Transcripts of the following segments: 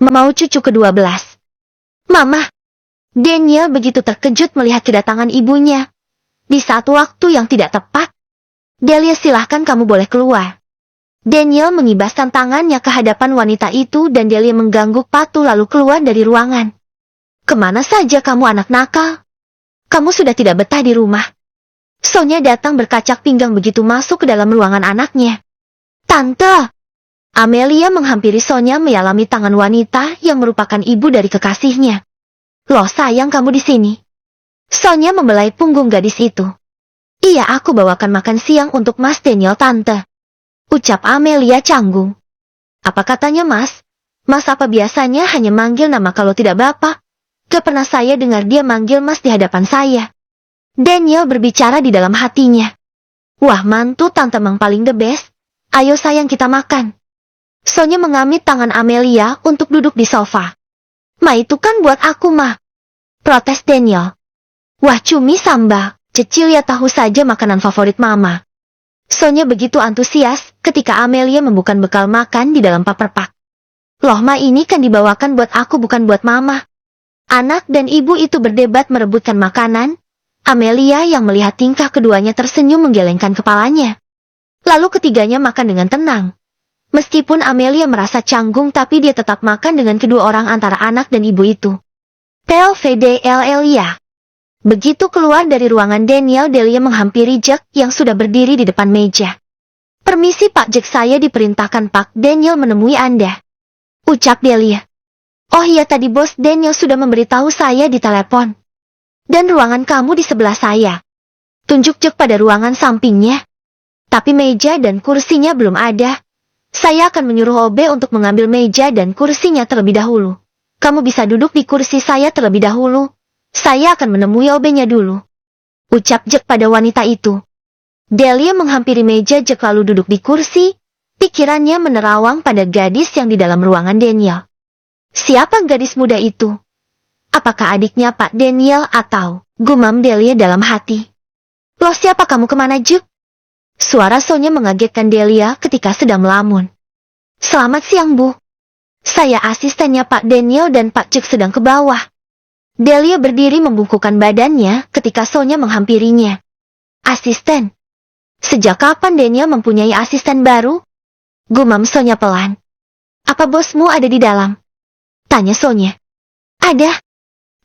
Mau cucu ke-12. Mama. Daniel begitu terkejut melihat kedatangan ibunya. Di saat waktu yang tidak tepat. Delia, silahkan, kamu boleh keluar. Daniel mengibaskan tangannya ke hadapan wanita itu dan Delia mengganggu Patu lalu keluar dari ruangan. Kemana saja kamu, anak nakal? Kamu sudah tidak betah di rumah. Sonya datang berkacak pinggang begitu masuk ke dalam ruangan anaknya. Tante! Amelia menghampiri Sonya menyalami tangan wanita yang merupakan ibu dari kekasihnya. Loh sayang, kamu di sini. Sonya membelai punggung gadis itu. Iya, aku bawakan makan siang untuk Mas Daniel, Tante. Ucap Amelia canggung. Apa katanya, Mas? Mas apa biasanya hanya manggil nama kalau tidak Bapak? Gak pernah saya dengar dia manggil Mas di hadapan saya. Daniel berbicara di dalam hatinya. Wah, mantu Tante Mang paling the best. Ayo sayang, kita makan. Sonya mengamit tangan Amelia untuk duduk di sofa. Ma, itu kan buat aku, Ma. Protes Daniel. Wah, cumi sambal. Cecilia tahu saja makanan favorit Mama. Sonya begitu antusias ketika Amelia membuka bekal makan di dalam paper pak. Loh Ma, ini kan dibawakan buat aku bukan buat Mama. Anak dan ibu itu berdebat merebutkan makanan. Amelia yang melihat tingkah keduanya tersenyum menggelengkan kepalanya. Lalu ketiganya makan dengan tenang. Meskipun Amelia merasa canggung tapi dia tetap makan dengan kedua orang antara anak dan ibu itu. PLVDLLIA. Begitu keluar dari ruangan Daniel, Delia menghampiri Jack yang sudah berdiri di depan meja. Permisi Pak Jack, saya diperintahkan Pak Daniel menemui Anda. Ucap Delia. Oh iya, tadi Bos Daniel sudah memberitahu saya di telepon. Dan ruangan kamu di sebelah saya. Tunjuk Jack pada ruangan sampingnya. Tapi meja dan kursinya belum ada. Saya akan menyuruh OB untuk mengambil meja dan kursinya terlebih dahulu. Kamu bisa duduk di kursi saya terlebih dahulu. Saya akan menemui OB-nya dulu. Ucap Jack pada wanita itu. Delia menghampiri meja Jack lalu duduk di kursi. Pikirannya menerawang pada gadis yang di dalam ruangan Daniel. Siapa gadis muda itu? Apakah adiknya Pak Daniel atau? Gumam Delia dalam hati. Loh, siapa kamu, kemana Jack? Suara Sonya mengagetkan Delia ketika sedang melamun. Selamat siang, Bu. Saya asistennya Pak Daniel dan Pak Jack sedang ke bawah. Delia berdiri membungkukkan badannya ketika Sonya menghampirinya. Asisten? Sejak kapan Daniel mempunyai asisten baru? Gumam Sonya pelan. Apa bosmu ada di dalam? Tanya Sonya. Ada.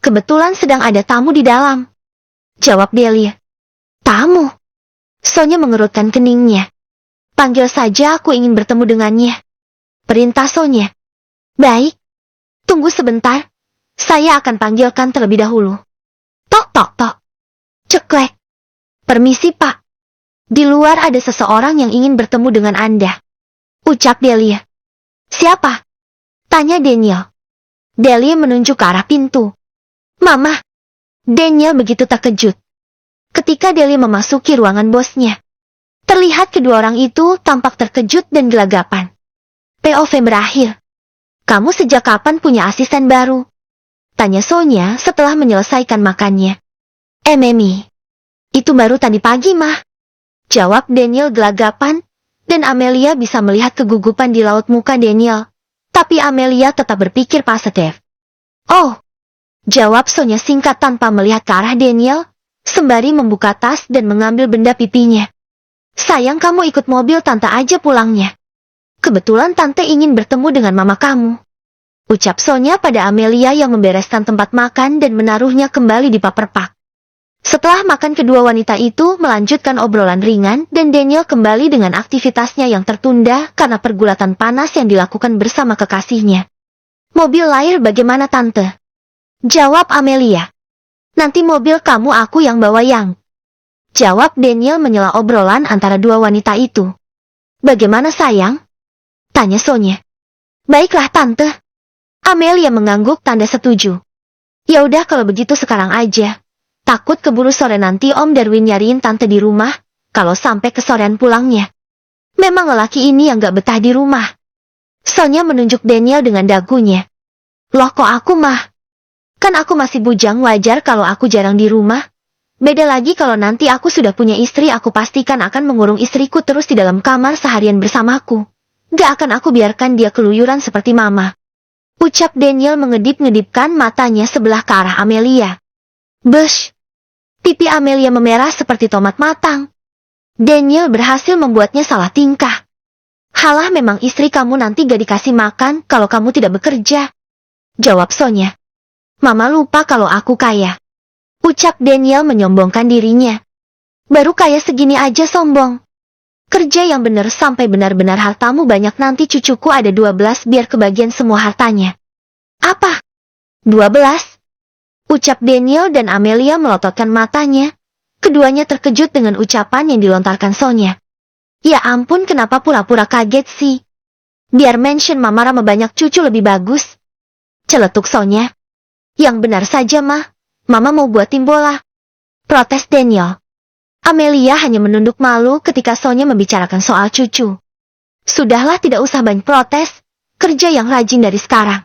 Kebetulan sedang ada tamu di dalam. Jawab Delia. Tamu? Sonya mengerutkan keningnya. Panggil saja, aku ingin bertemu dengannya. Perintah Sonya. Baik. Tunggu sebentar. Saya akan panggilkan terlebih dahulu. Tok tok tok. Ceklek. Permisi Pak. Di luar ada seseorang yang ingin bertemu dengan Anda. Ucap Delia. Siapa? Tanya Daniel. Delia menunjuk ke arah pintu. Mama. Daniel begitu terkejut. Ketika Delia memasuki ruangan bosnya. Terlihat kedua orang itu tampak terkejut dan gelagapan. POV berakhir. Kamu sejak kapan punya asisten baru? Tanya Sonya setelah menyelesaikan makannya. Memi. Itu baru tadi pagi, Mah. Jawab Daniel gelagapan, dan Amelia bisa melihat kegugupan di raut muka Daniel. Tapi Amelia tetap berpikir positif. Oh. Jawab Sonya singkat tanpa melihat ke arah Daniel, sembari membuka tas dan mengambil benda pipinya. Sayang, kamu ikut mobil Tante aja pulangnya. Kebetulan Tante ingin bertemu dengan mama kamu. Ucap Sonya pada Amelia yang membereskan tempat makan dan menaruhnya kembali di paper pak. Setelah makan, kedua wanita itu melanjutkan obrolan ringan dan Daniel kembali dengan aktivitasnya yang tertunda karena pergulatan panas yang dilakukan bersama kekasihnya. Mobil lahir bagaimana Tante? Jawab Amelia. Nanti mobil kamu aku yang bawa yang. Jawab Daniel menyela obrolan antara dua wanita itu. Bagaimana sayang? Tanya Sonya. Baiklah Tante. Amelia mengangguk tanda setuju. Ya udah kalau begitu sekarang aja. Takut keburu sore nanti Om Darwin nyariin Tante di rumah, kalau sampai kesorean pulangnya. Memang lelaki ini yang gak betah di rumah. Sonya menunjuk Daniel dengan dagunya. Loh kok aku mah? Kan aku masih bujang, wajar kalau aku jarang di rumah. Beda lagi kalau nanti aku sudah punya istri, aku pastikan akan mengurung istriku terus di dalam kamar seharian bersamaku. Gak akan aku biarkan dia keluyuran seperti mama. Ucap Daniel mengedip-ngedipkan matanya sebelah ke arah Amelia. Bush! Pipi Amelia memerah seperti tomat matang. Daniel berhasil membuatnya salah tingkah. Halah, memang istri kamu nanti gak dikasih makan kalau kamu tidak bekerja. Jawab Sonya. Mama lupa kalau aku kaya. Ucap Daniel menyombongkan dirinya. Baru kaya segini aja sombong. Kerja yang benar sampai benar-benar hartamu banyak, nanti cucuku ada 12 biar kebagian semua hartanya. Apa? 12? Ucap Daniel dan Amelia melototkan matanya. Keduanya terkejut dengan ucapan yang dilontarkan Sonya. Ya ampun, kenapa pura-pura kaget sih? Biar mention Mama Rama banyak cucu lebih bagus. Celetuk Sonya. Yang benar saja mah, Mama mau buat tim bola. Protes Daniel. Amelia hanya menunduk malu ketika Sonya membicarakan soal cucu. Sudahlah, tidak usah banyak protes. Kerja yang rajin dari sekarang.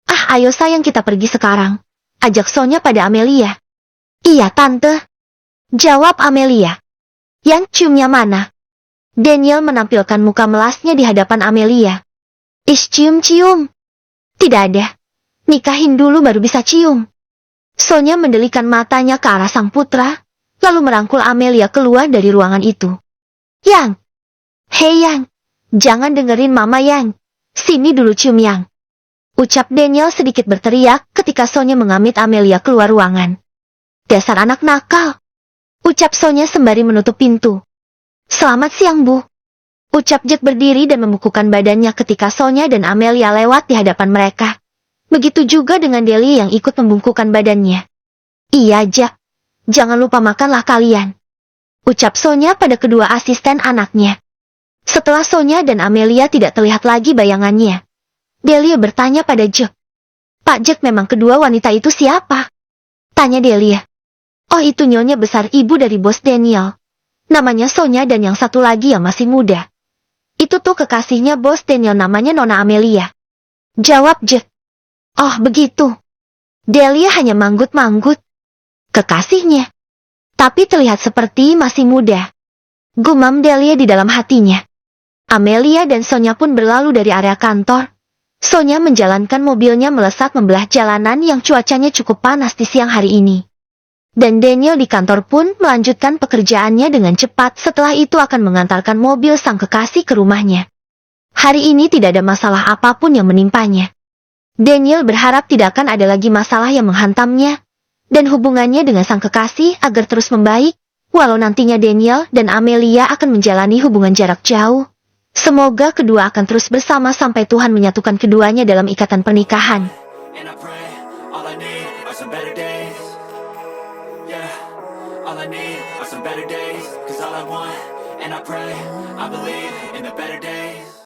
Ah, ayo sayang, kita pergi sekarang. Ajak Sonya pada Amelia. Iya tante. Jawab Amelia. Yang ciumnya mana? Daniel menampilkan muka melasnya di hadapan Amelia. Ish, cium-cium. Tidak ada. Nikahin dulu baru bisa cium. Sonya mendelikan matanya ke arah sang putra, lalu merangkul Amelia keluar dari ruangan itu. Yang! Hei Yang! Jangan dengerin Mama Yang. Sini dulu cium Yang. Ucap Daniel sedikit berteriak ketika Sonya mengamit Amelia keluar ruangan. Dasar anak nakal. Ucap Sonya sembari menutup pintu. Selamat siang Bu. Ucap Jack berdiri dan membukukan badannya ketika Sonya dan Amelia lewat di hadapan mereka. Begitu juga dengan Delia yang ikut membungkukkan badannya. Iya Jack. Jangan lupa makanlah kalian. Ucap Sonya pada kedua asisten anaknya. Setelah Sonya dan Amelia tidak terlihat lagi bayangannya, Delia bertanya pada Jack. Pak Jack, memang kedua wanita itu siapa? Tanya Delia. Oh, itu nyonya besar ibu dari bos Daniel. Namanya Sonya, dan yang satu lagi yang masih muda. Itu tuh kekasihnya bos Daniel, namanya Nona Amelia. Jawab Jack. Oh begitu. Delia hanya manggut-manggut. Kekasihnya. Tapi terlihat seperti masih muda. Gumam Delia di dalam hatinya. Amelia dan Sonya pun berlalu dari area kantor. Sonya menjalankan mobilnya melesat membelah jalanan yang cuacanya cukup panas di siang hari ini. Dan Daniel di kantor pun melanjutkan pekerjaannya dengan cepat, setelah itu akan mengantarkan mobil sang kekasih ke rumahnya. Hari ini tidak ada masalah apapun yang menimpanya. Daniel berharap tidak akan ada lagi masalah yang menghantamnya, dan hubungannya dengan sang kekasih agar terus membaik, walau nantinya Daniel dan Amelia akan menjalani hubungan jarak jauh. Semoga kedua akan terus bersama sampai Tuhan menyatukan keduanya dalam ikatan pernikahan. All I need are some better days, 'cause all I want, and I pray, I believe in the better days.